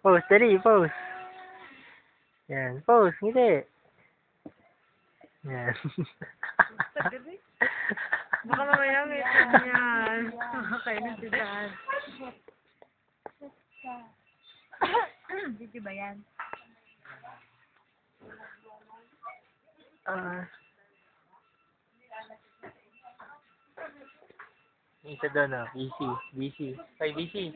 Pose, dali, pose. Yan, pose, ngiti. Yan. Baka mamaya may yan. Nakakainis si Dad. Dito ba yan? Isa doon, oh. Busy. Busy. Ay, busy.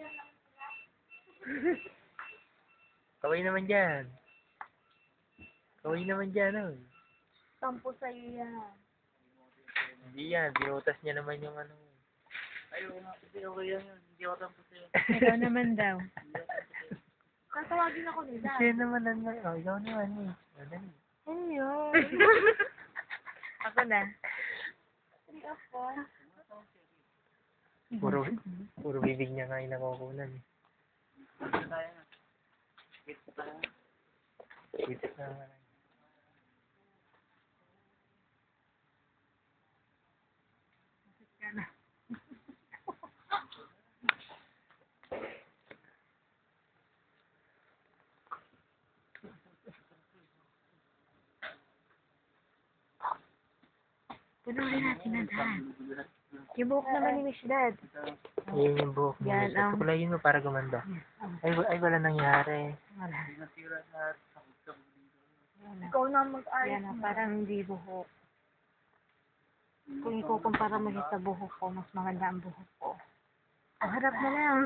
Kaway naman dyan. Kaway naman dyan, oh. Tampo sa'yo yan. Hindi yan. Binutas niya naman yung ano. Ayaw nga. Hindi okay yan. Hindi ako tampo sa'yo. Ikaw naman daw. Tatawagin ako nila. Siya naman lang. Oh, ikaw naman eh. Ano eh. Ano yun? Ako na. Puro bibig niya nga yung nakukunan eh. Wait na. Punuhin natin na Dad. Yung buhok naman ni Miss Dad. Ayun yung buhok mo. Yan, Kulayin mo para gumanda. Ay, wala nangyari. Wala. Ikaw na mag-art. Yan, parang hindi buhok. Kung ikukumpara mo siya sa buhok ko, mas maganda ang buhok ko. Ang harap na lang.